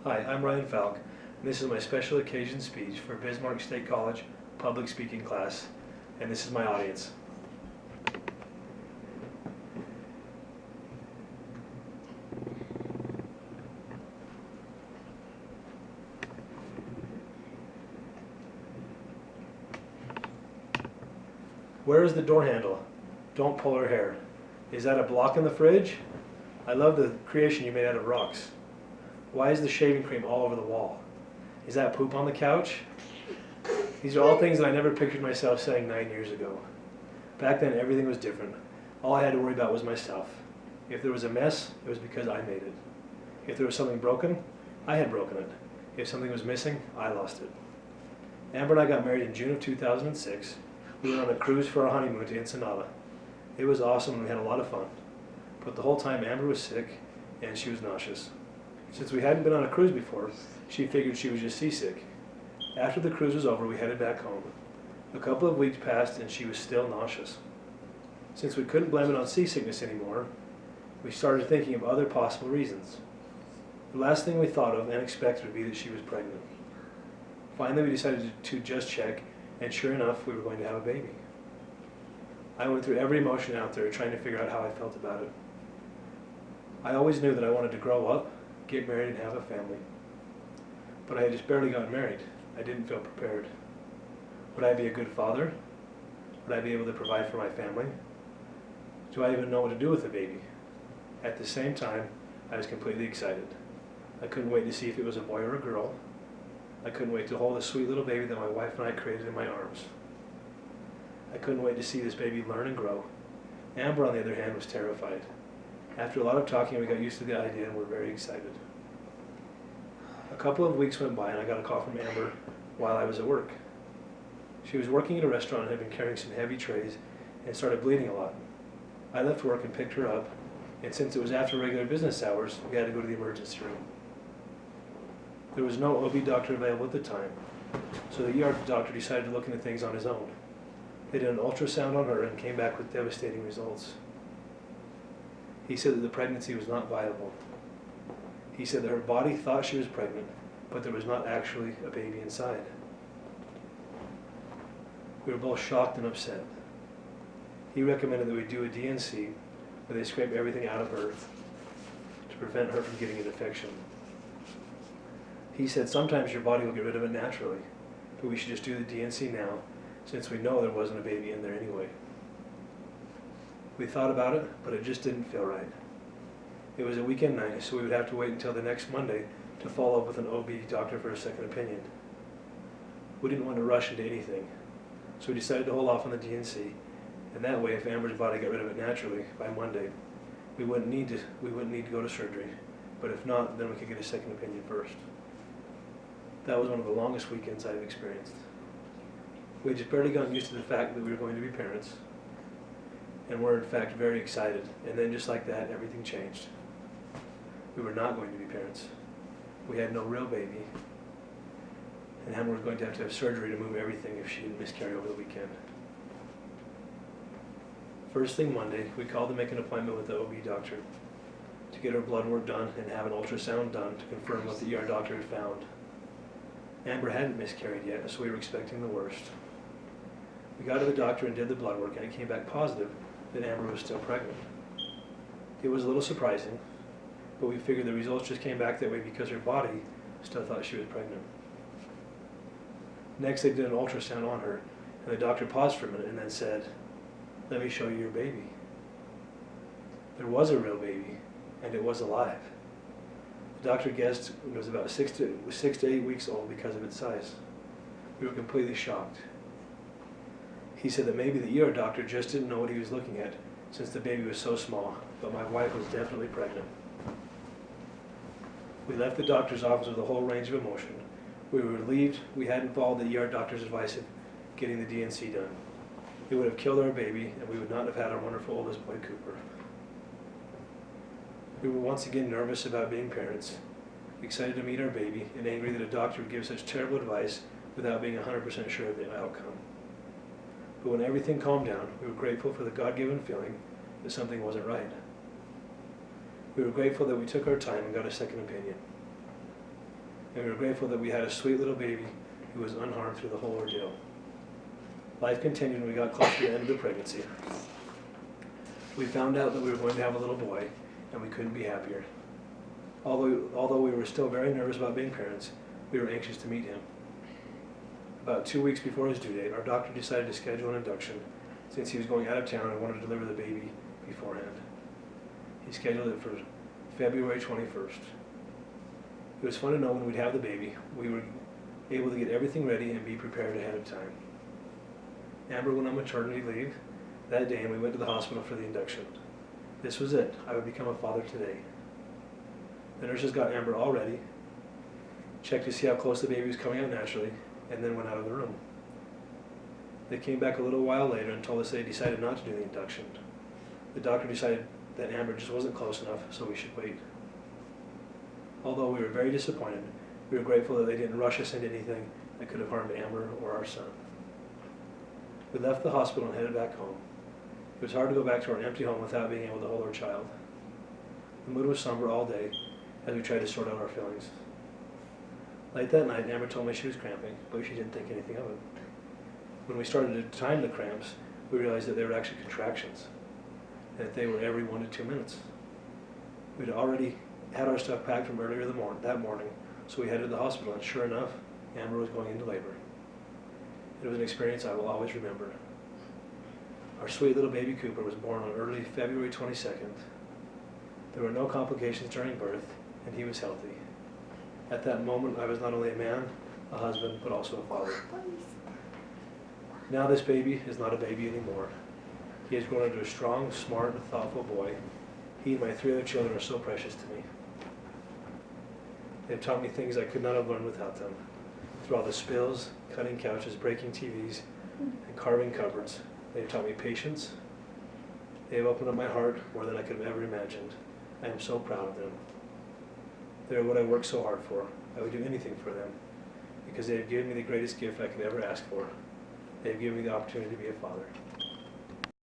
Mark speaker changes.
Speaker 1: Hi, I'm Ryan Falk, and this is my special occasion speech for Bismarck State College public speaking class, and this is my audience. Where is the door handle? Don't pull her hair. Is that a block in the fridge? I love the creation you made out of rocks. Why is the shaving cream all over the wall? Is that poop on the couch? These are all things that I never pictured myself saying 9 years ago. Back then, everything was different. All I had to worry about was myself. If there was a mess, it was because I made it. If there was something broken, I had broken it. If something was missing, I lost it. Amber and I got married in June of 2006. We went on a cruise for our honeymoon to Ensenada. It was awesome and we had a lot of fun. But the whole time Amber was sick and she was nauseous. Since we hadn't been on a cruise before, she figured she was just seasick. After the cruise was over, we headed back home. A couple of weeks passed and she was still nauseous. Since we couldn't blame it on seasickness anymore, we started thinking of other possible reasons. The last thing we thought of and expected would be that she was pregnant. Finally, we decided to just check, and sure enough, we were going to have a baby. I went through every emotion out there trying to figure out how I felt about it. I always knew that I wanted to grow up, get married, and have a family. But I had just barely gotten married. I didn't feel prepared. Would I be a good father? Would I be able to provide for my family? Do I even know what to do with a baby? At the same time, I was completely excited. I couldn't wait to see if it was a boy or a girl. I couldn't wait to hold the sweet little baby that my wife and I created in my arms. I couldn't wait to see this baby learn and grow. Amber, on the other hand, was terrified. After a lot of talking, we got used to the idea and were very excited. A couple of weeks went by and I got a call from Amber while I was at work. She was working at a restaurant and had been carrying some heavy trays and started bleeding a lot. I left work and picked her up, and since it was after regular business hours, we had to go to the emergency room. There was no OB doctor available at the time, so the ER doctor decided to look into things on his own. They did an ultrasound on her and came back with devastating results. He said that the pregnancy was not viable. He said that her body thought she was pregnant, but there was not actually a baby inside. We were both shocked and upset. He recommended that we do a DNC, where they scrape everything out of her to prevent her from getting an infection. He said sometimes your body will get rid of it naturally, but we should just do the DNC now, since we know there wasn't a baby in there anyway. We thought about it, but it just didn't feel right. It was a weekend night, so we would have to wait until the next Monday to follow up with an OB doctor for a second opinion. We didn't want to rush into anything, so we decided to hold off on the DNC, and that way, if Amber's body got rid of it naturally by Monday, we wouldn't need to go to surgery, but if not, then we could get a second opinion first. That was one of the longest weekends I've experienced. We had just barely gotten used to the fact that we were going to be parents, and were in fact very excited, and then just like that, everything changed. We were not going to be parents. We had no real baby, and Amber was going to have surgery to move everything if she didn't miscarry over the weekend. First thing Monday, we called to make an appointment with the OB doctor to get her blood work done and have an ultrasound done to confirm what the ER doctor had found. Amber hadn't miscarried yet, so we were expecting the worst. We got to the doctor and did the blood work, and it came back positive that Amber was still pregnant. It was a little surprising, but we figured the results just came back that way because her body still thought she was pregnant. Next, they did an ultrasound on her, and the doctor paused for a minute and then said, "Let me show you your baby." There was a real baby, and it was alive. The doctor guessed it was about 6 to 8 weeks old because of its size. We were completely shocked. He said that maybe the ER doctor just didn't know what he was looking at since the baby was so small, but my wife was definitely pregnant. We left the doctor's office with a whole range of emotion. We were relieved we hadn't followed the ER doctor's advice of getting the DNC done. It would have killed our baby, and we would not have had our wonderful oldest boy, Cooper. We were once again nervous about being parents, excited to meet our baby, and angry that a doctor would give such terrible advice without being 100% sure of the outcome. But when everything calmed down, we were grateful for the God-given feeling that something wasn't right. We were grateful that we took our time and got a second opinion. and we were grateful that we had a sweet little baby who was unharmed through the whole ordeal. Life continued and we got close to the end of the pregnancy. We found out that we were going to have a little boy, and we couldn't be happier. Although we were still very nervous about being parents, we were anxious to meet him. About 2 weeks before his due date, our doctor decided to schedule an induction since he was going out of town and wanted to deliver the baby beforehand. He scheduled it for February 21st. It was fun to know when we'd have the baby. We were able to get everything ready and be prepared ahead of time. Amber went on maternity leave that day and we went to the hospital for the induction. This was it. I would become a father today. The nurses got Amber all ready, checked to see how close the baby was coming out naturally, and then went out of the room. They came back a little while later and told us they decided not to do the induction. The doctor decided that Amber just wasn't close enough, so we should wait. Although we were very disappointed, we were grateful that they didn't rush us into anything that could have harmed Amber or our son. We left the hospital and headed back home. It was hard to go back to our empty home without being able to hold our child. The mood was somber all day as we tried to sort out our feelings. Late that night, Amber told me she was cramping, but she didn't think anything of it. When we started to time the cramps, we realized that they were actually contractions, and that they were every 1 to 2 minutes. We'd already had our stuff packed from earlier that morning, so we headed to the hospital, and sure enough, Amber was going into labor. It was an experience I will always remember. Our sweet little baby Cooper was born on early February 22nd. There were no complications during birth, and he was healthy. At that moment, I was not only a man, a husband, but also a father. Now this baby is not a baby anymore. He has grown into a strong, smart, and thoughtful boy. He and my 3 other children are so precious to me. They have taught me things I could not have learned without them. Through all the spills, cutting couches, breaking TVs, and carving cupboards, they have taught me patience. They have opened up my heart more than I could have ever imagined. I am so proud of them. They are what I worked so hard for. I would do anything for them because they have given me the greatest gift I could ever ask for. They have given me the opportunity to be a father.